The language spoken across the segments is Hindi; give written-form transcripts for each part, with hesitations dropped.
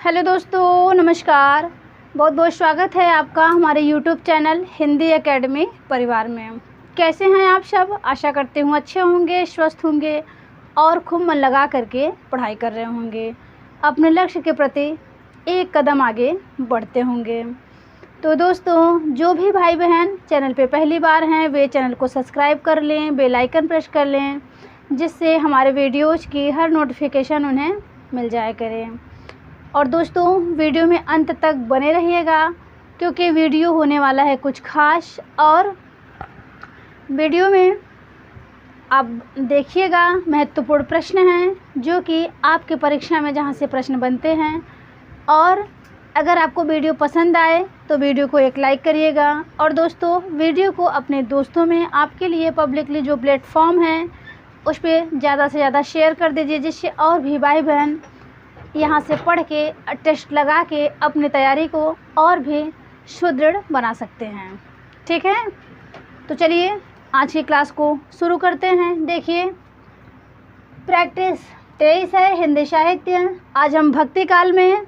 हेलो दोस्तों, नमस्कार। बहुत बहुत स्वागत है आपका हमारे यूट्यूब चैनल हिंदी एकेडमी परिवार में। कैसे हैं आप सब? आशा करती हूँ अच्छे होंगे, स्वस्थ होंगे और खूब मन लगा करके पढ़ाई कर रहे होंगे। अपने लक्ष्य के प्रति एक कदम आगे बढ़ते होंगे। तो दोस्तों, जो भी भाई बहन चैनल पे पहली बार हैं वे चैनल को सब्सक्राइब कर लें, बेल आइकन प्रेस कर लें, जिससे हमारे वीडियोज़ की हर नोटिफिकेशन उन्हें मिल जाया करें। और दोस्तों, वीडियो में अंत तक बने रहिएगा, क्योंकि वीडियो होने वाला है कुछ खास। और वीडियो में आप देखिएगा, महत्वपूर्ण प्रश्न हैं जो कि आपके परीक्षा में जहां से प्रश्न बनते हैं। और अगर आपको वीडियो पसंद आए तो वीडियो को एक लाइक करिएगा। और दोस्तों, वीडियो को अपने दोस्तों में आपके लिए पब्लिकली जो प्लेटफॉर्म है उस पर ज़्यादा से ज़्यादा शेयर कर दीजिए, जिससे और भी भाई बहन यहाँ से पढ़ के टेस्ट लगा के अपनी तैयारी को और भी सुदृढ़ बना सकते हैं। ठीक है, तो चलिए आज की क्लास को शुरू करते हैं। देखिए, प्रैक्टिस 23 है हिंदी साहित्य। आज हम भक्ति काल में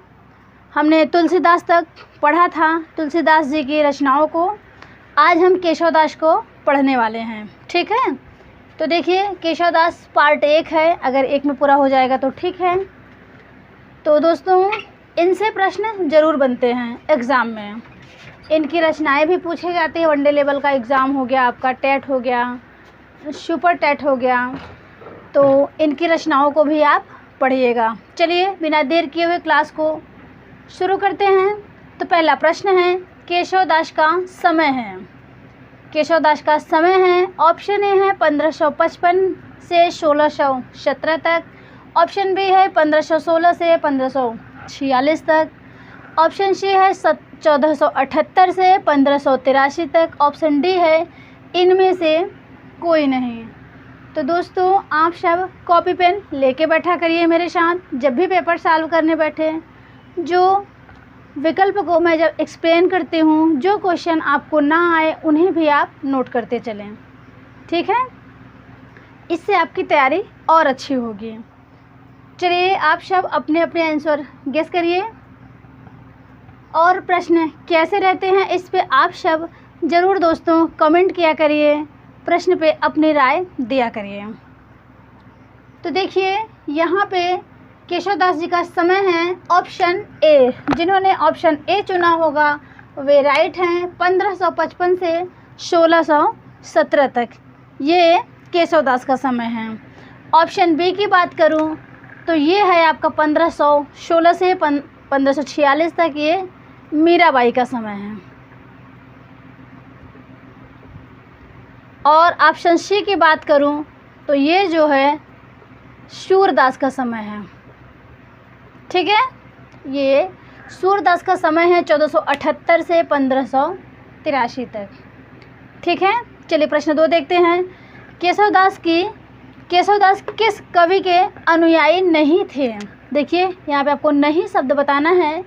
हमने तुलसीदास तक पढ़ा था, तुलसीदास जी की रचनाओं को। आज हम केशवदास को पढ़ने वाले हैं। ठीक है, तो देखिए, केशवदास पार्ट 1 है। अगर एक में पूरा हो जाएगा तो ठीक है। तो दोस्तों, इनसे प्रश्न ज़रूर बनते हैं एग्ज़ाम में। इनकी रचनाएं भी पूछी जाती है। वनडे लेवल का एग्ज़ाम हो गया, आपका टेट हो गया, सुपर टेट हो गया, तो इनकी रचनाओं को भी आप पढ़िएगा। चलिए बिना देर किए हुए क्लास को शुरू करते हैं। तो पहला प्रश्न है, केशवदास का समय है। केशवदास का समय है, ऑप्शन ए है 1555 से 1617 तक, ऑप्शन बी है 1516 से 1546 तक, ऑप्शन सी है 1478 से 1583 तक, ऑप्शन डी है इनमें से कोई नहीं। तो दोस्तों, आप सब कॉपी पेन लेके बैठा करिए मेरे साथ। जब भी पेपर सॉल्व करने बैठे, जो विकल्प को मैं जब एक्सप्लेन करती हूँ, जो क्वेश्चन आपको ना आए उन्हें भी आप नोट करते चलें। ठीक है, इससे आपकी तैयारी और अच्छी होगी। चलिए, आप सब अपने अपने आंसर गेस करिए। और प्रश्न कैसे रहते हैं इस पे आप सब ज़रूर दोस्तों कमेंट किया करिए, प्रश्न पे अपनी राय दिया करिए। तो देखिए, यहाँ पे केशवदास जी का समय है ऑप्शन ए। जिन्होंने ऑप्शन ए चुना होगा वे राइट हैं। 1555 से 1617 तक ये केशवदास का समय है। ऑप्शन बी की बात करूं तो ये है आपका 1516 से 1546 तक, ये मीराबाई का समय है। और ऑप्शन सी की बात करूं तो ये जो है सूरदास का समय है। ठीक है, ये सूरदास का समय है 1478 से 1583 तक। ठीक है, चलिए प्रश्न 2 देखते हैं। केशवदास किस कवि के अनुयायी नहीं थे? देखिए, यहाँ पे आपको नहीं शब्द बताना है।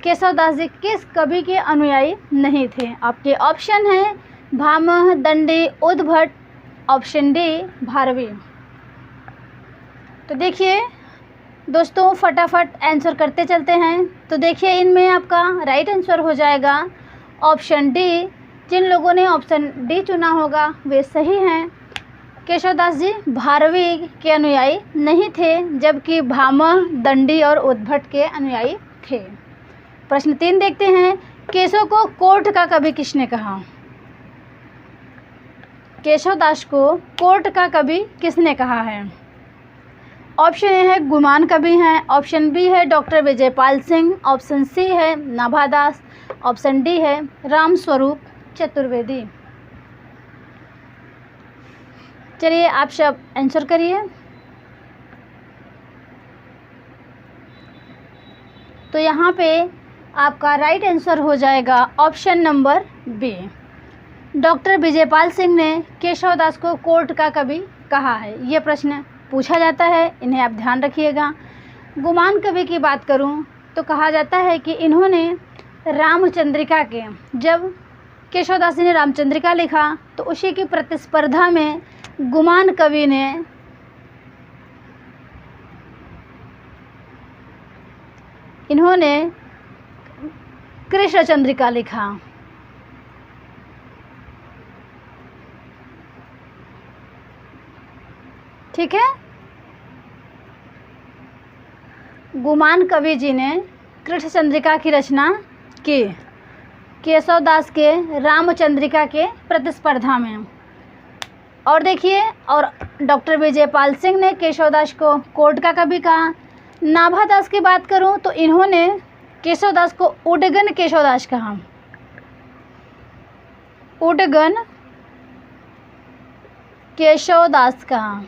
केशवदास जी किस कवि के अनुयायी नहीं थे? आपके ऑप्शन हैं भामह, दंडी, उद्भट, ऑप्शन डी भारवी। तो देखिए दोस्तों, फटाफट आंसर करते चलते हैं। तो देखिए, इनमें आपका राइट आंसर हो जाएगा ऑप्शन डी। जिन लोगों ने ऑप्शन डी चुना होगा वे सही हैं। केशवदास जी भारवी के अनुयायी नहीं थे, जबकि भामह, दंडी और उद्भट के अनुयायी थे। प्रश्न 3 देखते हैं। केशव को कोर्ट का कवि किसने कहा? केशवदास को कोर्ट का कवि किसने कहा है? ऑप्शन ए है गुमान कवि हैं, ऑप्शन बी है doctor Vijaypal Singh, option C है नाभादास, ऑप्शन डी है रामस्वरूप चतुर्वेदी। चलिए आप सब आंसर करिए। तो यहाँ पे आपका राइट आंसर हो जाएगा option number B. Doctor Vijaypal Singh ने केशवदास को कोर्ट का कवि कहा है। ये प्रश्न पूछा जाता है, इन्हें आप ध्यान रखिएगा। गुमान कवि की बात करूं तो कहा जाता है कि इन्होंने रामचंद्रिका के, जब केशवदास जी ने रामचंद्रिका लिखा तो उसी की प्रतिस्पर्धा में गुमान कवि ने इन्होंने कृष्ण चंद्रिका लिखा। ठीक है। गुमान कवि जी ने कृष्ण चंद्रिका की रचना की केशवदास के रामचंद्रिका के प्रतिस्पर्धा में। और देखिए, और डॉक्टर विजयपाल सिंह ने केशवदास को कोर्ट का कवि कहा। नाभादास की बात करूं तो इन्होंने केशवदास को उडगन केशवदास कहा। उडगन केशवदास कहा।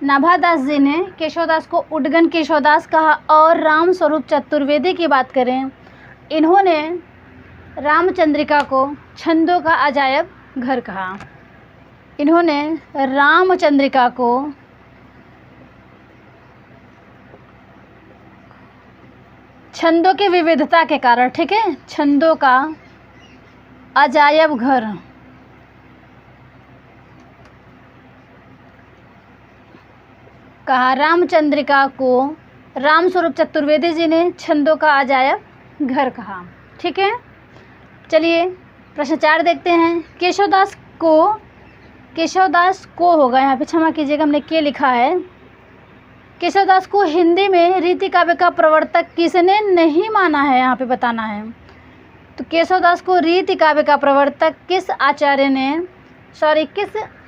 नाभादास जी ने केशवदास को उडगन केशवदास कहा। और राम स्वरूप चतुर्वेदी की बात करें, इन्होंने रामचंद्रिका को छंदों का अजायब घर कहा। इन्होंने रामचंद्रिका को छंदों की विविधता के कारण, ठीक है, छंदों का अजायब घर कहा। रामचंद्रिका को राम स्वरूप चतुर्वेदी जी ने छंदों का अजायब घर कहा। ठीक है। चलिए प्रश्न 4 देखते हैं। केशवदास को होगा, यहाँ पे क्षमा कीजिएगा, हमने के लिखा है। केशवदास को हिंदी में रीति काव्य का प्रवर्तक किसने नहीं माना है, यहाँ पे बताना है। तो केशवदास को रीति काव्य का प्रवर्तक किस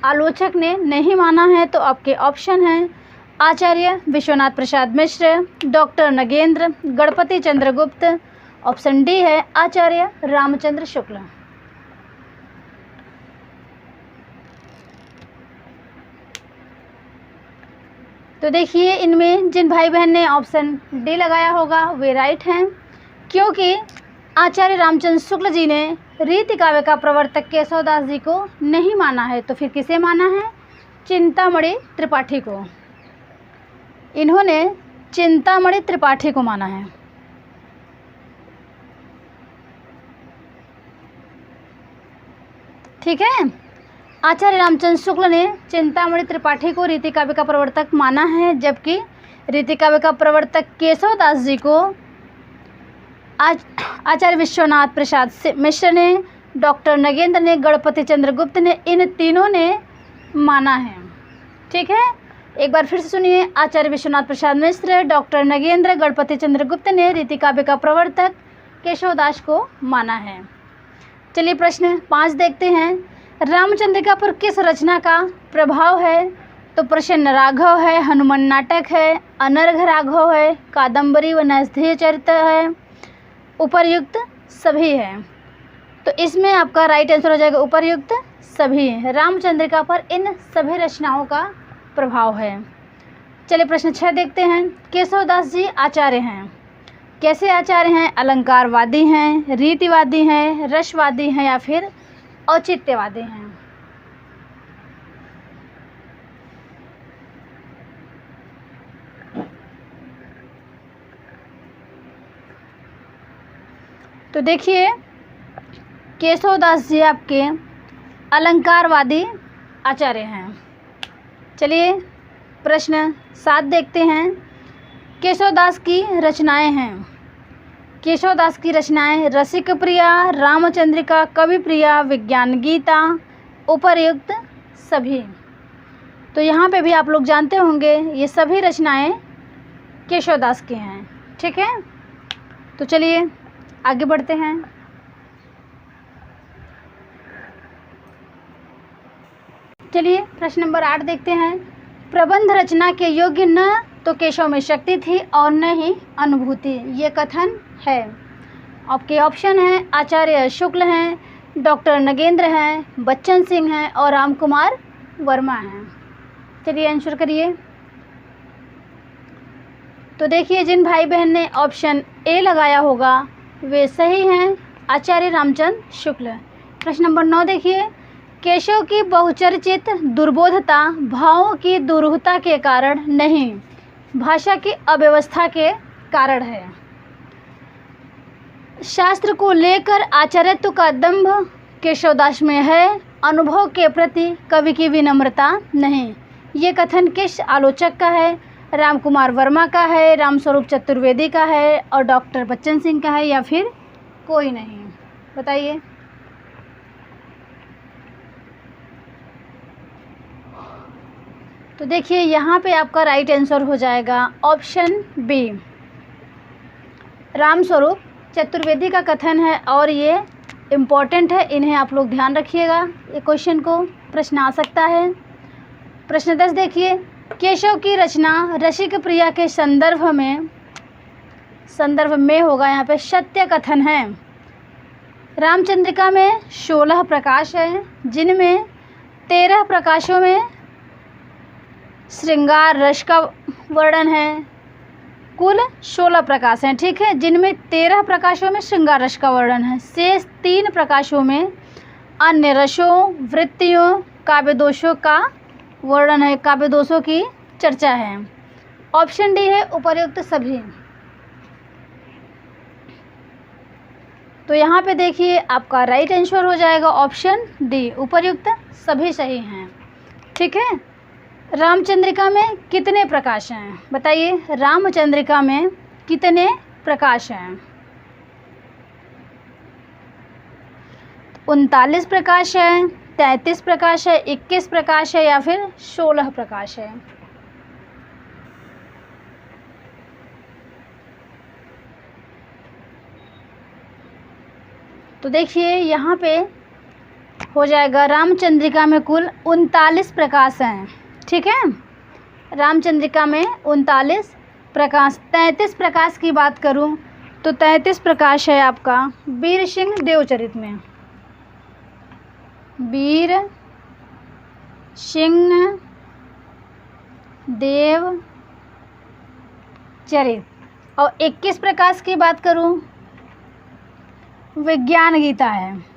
आलोचक ने नहीं माना है। तो आपके ऑप्शन हैं Acharya Vishwanath Prasad Mishra, doctor Nagendra, Ganapati Chandragupta. Option D है आचार्य रामचंद्र शुक्ल। तो देखिए, इनमें जिन भाई बहन ने ऑप्शन डी लगाया होगा वे राइट हैं, क्योंकि आचार्य रामचंद्र शुक्ल जी ने रीति काव्य का प्रवर्तक केशवदास जी को नहीं माना है। तो फिर किसे माना है? चिंतामणि त्रिपाठी को। इन्होंने चिंतामणि त्रिपाठी को माना है। ठीक है। आचार्य रामचंद्र शुक्ल ने चिंतामणि त्रिपाठी को रीति काव्य का प्रवर्तक माना है, जबकि रीति काव्य का प्रवर्तक केशवदास जी को आचार्य विश्वनाथ प्रसाद मिश्र ने, डॉक्टर नगेंद्र ने, गणपति चंद्रगुप्त ने, इन तीनों ने माना है। ठीक है। एक बार फिर से सुनिए, आचार्य विश्वनाथ प्रसाद मिश्र, डॉक्टर नगेंद्र, गणपति चंद्रगुप्त ने रीति काव्य का प्रवर्तक केशवदास को माना है। चलिए प्रश्न 5 देखते हैं। रामचंद्रिका पर किस रचना का प्रभाव है? तो प्रसन्न राघव है, हनुमान नाटक है, अनर्घ राघव है, कादम्बरी व नैषधीय चरित्र है, उपर्युक्त सभी है। तो इसमें आपका राइट आंसर हो जाएगा उपर्युक्त सभी। रामचंद्रिका पर इन सभी रचनाओं का प्रभाव है। चलिए प्रश्न 6 देखते हैं। केशवदास जी आचार्य हैं। कैसे आचार्य हैं? अलंकारवादी हैं, रीतिवादी हैं, रसवादी हैं या फिर औचित्यवादी हैं। तो देखिए, केशवदास जी आपके अलंकारवादी आचार्य हैं। चलिए प्रश्न 7 देखते हैं। केशवदास की रचनाएं हैं। केशवदास की रचनाएं रसिक प्रिया, रामचंद्रिका, कवि प्रिया, विज्ञान गीता, उपर्युक्त सभी। तो यहाँ पे भी आप लोग जानते होंगे ये सभी रचनाएं केशवदास की हैं। ठीक है। तो चलिए आगे बढ़ते हैं। चलिए प्रश्न नंबर 8 देखते हैं। प्रबंध रचना के योग्य न तो केशव में शक्ति थी और न ही अनुभूति, ये कथन है। आपके ऑप्शन हैं आचार्य शुक्ल हैं, डॉक्टर नगेंद्र हैं, बच्चन सिंह हैं और राम कुमार वर्मा हैं। चलिए आंसर करिए। तो देखिए, जिन भाई बहन ने ऑप्शन ए लगाया होगा वे सही हैं, आचार्य रामचंद्र शुक्ल। प्रश्न नंबर 9 देखिए। केशव की बहुचर्चित दुर्बोधता भावों की दुरूहता के कारण नहीं, भाषा की अव्यवस्था के कारण है। शास्त्र को लेकर आचार्यत्व का दंभ केशवदास में है, अनुभव के प्रति कवि की विनम्रता नहीं। ये कथन किस आलोचक का है? राम कुमार वर्मा का है, रामस्वरूप चतुर्वेदी का है और डॉक्टर बच्चन सिंह का है या फिर कोई नहीं? बताइए। तो देखिए यहाँ पे आपका राइट आंसर हो जाएगा ऑप्शन बी, रामस्वरूप चतुर्वेदी का कथन है और ये इम्पॉर्टेंट है, इन्हें आप लोग ध्यान रखिएगा। ये क्वेश्चन को प्रश्न आ सकता है। प्रश्न 10 देखिए, केशव की रचना रसिक प्रिया के संदर्भ में होगा यहाँ पे सत्य कथन है। रामचंद्रिका में 16 प्रकाश हैं, जिनमें 13 प्रकाशों में श्रृंगार रस का वर्णन है। कुल 16 प्रकाश हैं, ठीक है, जिनमें 13 प्रकाशों में श्रृंगार रस का वर्णन है। शेष 3 प्रकाशों में अन्य रसों, वृत्तियों, काव्य दोषों का वर्णन है, काव्य दोषों की चर्चा है। ऑप्शन डी है उपर्युक्त सभी। तो यहाँ पे देखिए आपका राइट आंसर हो जाएगा ऑप्शन डी, उपर्युक्त सभी सही हैं, ठीक है। रामचंद्रिका में कितने प्रकाश हैं? बताइए, रामचंद्रिका में कितने प्रकाश हैं? 39 प्रकाश है, 33 प्रकाश है, 21 प्रकाश है या फिर 16 प्रकाश है? तो देखिए यहाँ पे हो जाएगा रामचंद्रिका में कुल 39 प्रकाश हैं, ठीक है। रामचंद्रिका में 39 प्रकाश। 33 प्रकाश की बात करूं तो 33 प्रकाश है आपका वीर सिंह देवचरित में, वीर सिंह देवचरित। और 21 प्रकाश की बात करूं, विज्ञान गीता है।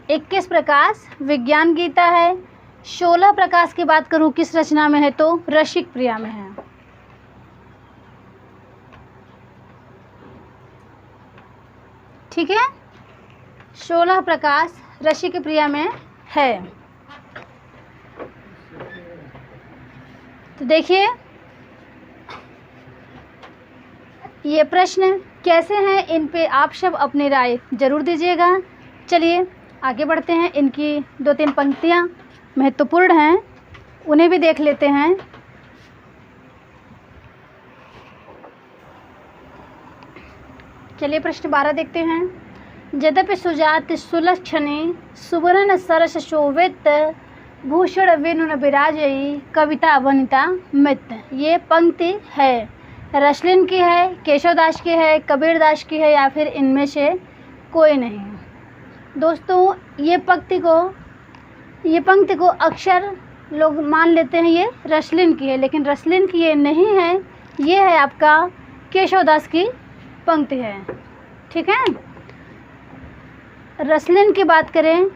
इक्कीस प्रकाश विज्ञान गीता है। 16 प्रकाश की बात करूं किस रचना में है तो रसिक प्रिया में है, ठीक है। 16 प्रकाश रसिक प्रिया में है। तो देखिए ये प्रश्न कैसे हैं, इन पे आप सब अपनी राय ज़रूर दीजिएगा। चलिए आगे बढ़ते हैं। इनकी 2-3 पंक्तियाँ महत्वपूर्ण हैं, उन्हें भी देख लेते हैं। चलिए प्रश्न 12 देखते हैं। यद्यपि सुजात सुलक्षणी सुवर्ण सरस शोभित भूषण वेणुन विराजई कविता वनिता मित। ये पंक्ति है रसलिन की है, केशवदास की है, कबीरदास की है या फिर इनमें से कोई नहीं। दोस्तों ये पंक्ति को अक्सर लोग मान लेते हैं ये रसलिन की है, लेकिन रसलिन की ये नहीं है, ये है आपका केशवदास की पंक्ति है, ठीक है। रसलिन की बात करें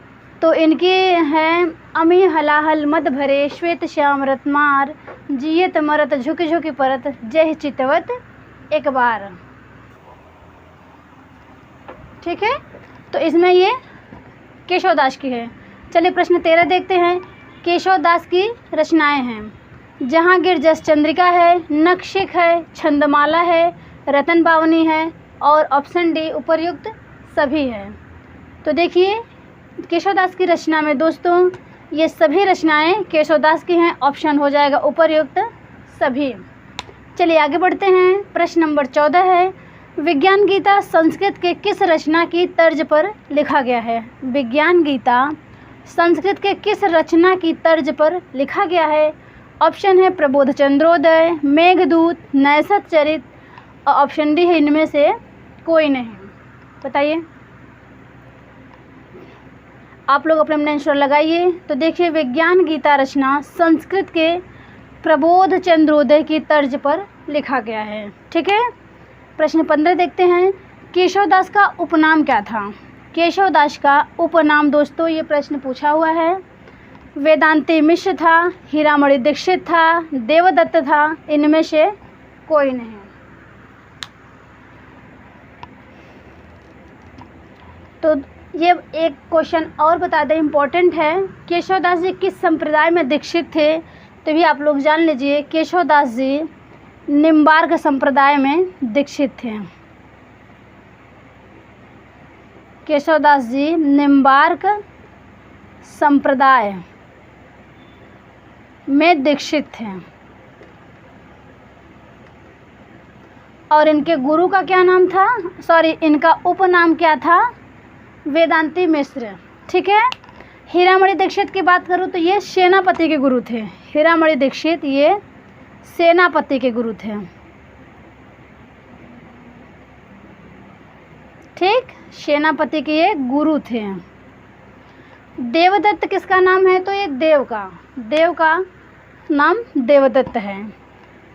तो इनकी हैं अमी हलाहल मद भरे श्वेत श्याम रतमार जियत मरत झुक झुकी परत जय चितवत एक बार, ठीक है। तो इसमें ये केशवदास की है। चलिए प्रश्न 13 देखते हैं। केशवदास की रचनाएं हैं जहांगीर जस चंद्रिका है, नक्शिक है, छंदमाला है, रतन बावनी है और ऑप्शन डी उपर्युक्त सभी है। तो देखिए केशवदास की रचना में दोस्तों ये सभी रचनाएं केशवदास की हैं, ऑप्शन हो जाएगा उपर्युक्त सभी। चलिए आगे बढ़ते हैं। प्रश्न नंबर 14 है। विज्ञान गीता संस्कृत के किस रचना की तर्ज पर लिखा गया है? विज्ञान गीता संस्कृत के किस रचना की तर्ज पर लिखा गया है? ऑप्शन है प्रबोध चंद्रोदय, मेघदूत, नैषध चरित और ऑप्शन डी है इनमें से कोई नहीं। बताइए आप लोग अपने आंसर लगाइए। तो देखिए विज्ञान गीता रचना संस्कृत के प्रबोध चंद्रोदय की तर्ज पर लिखा गया है, ठीक है। प्रश्न 15 देखते हैं। केशवदास का उपनाम क्या था? केशवदास का उपनाम दोस्तों ये प्रश्न पूछा हुआ है। वेदांती मिश्र था, हीरामणि दीक्षित था, देवदत्त था, इनमें से कोई नहीं। तो ये एक क्वेश्चन और बता दें, इम्पोर्टेंट है। केशवदास जी किस संप्रदाय में दीक्षित थे? तो भी आप लोग जान लीजिए, केशवदास जी निम्बार्क संप्रदाय में दीक्षित थे। केशवदास जी निम्बार्क संप्रदाय में दीक्षित थे। और इनके गुरु का क्या नाम था? इनका उपनाम क्या था? वेदांती मिश्र। ठीक है। हीरामणि दीक्षित की बात करूँ तो ये सेनापति के गुरु थे। हीरामणि दीक्षित ये सेनापति के गुरु थे। ठीक, सेनापति के ये गुरु थे। देवदत्त किसका नाम है? तो ये देव का नाम देवदत्त है।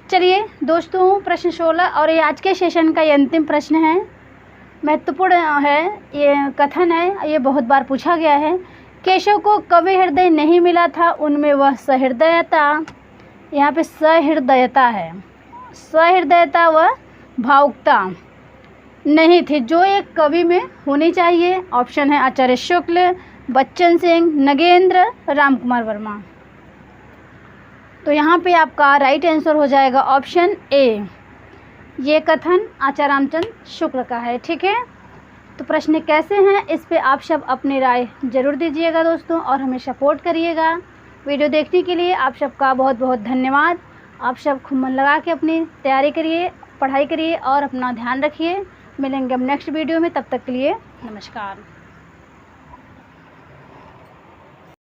चलिए दोस्तों, प्रश्न 16 और ये आज के सेशन का ये अंतिम प्रश्न है। महत्वपूर्ण है, ये कथन है, ये बहुत बार पूछा गया है। केशव को कवि हृदय नहीं मिला था, उनमें वह सहृदयता, यहाँ पे सहृदयता है, सहृदयता व भावुकता नहीं थी जो एक कवि में होनी चाहिए। ऑप्शन है आचार्य शुक्ल, बच्चन सिंह, नगेंद्र, रामकुमार वर्मा। तो यहाँ पे आपका राइट आंसर हो जाएगा ऑप्शन ए। ये कथन आचार्य रामचंद्र शुक्ल का है। ठीक है। तो प्रश्न कैसे हैं, इस पे आप सब अपनी राय ज़रूर दीजिएगा दोस्तों, और हमें सपोर्ट करिएगा। वीडियो देखने के लिए आप सबका बहुत बहुत धन्यवाद। आप सब खूब मन लगा के अपनी तैयारी करिए, पढ़ाई करिए और अपना ध्यान रखिए। मिलेंगे हम नेक्स्ट वीडियो में, तब तक के लिए नमस्कार।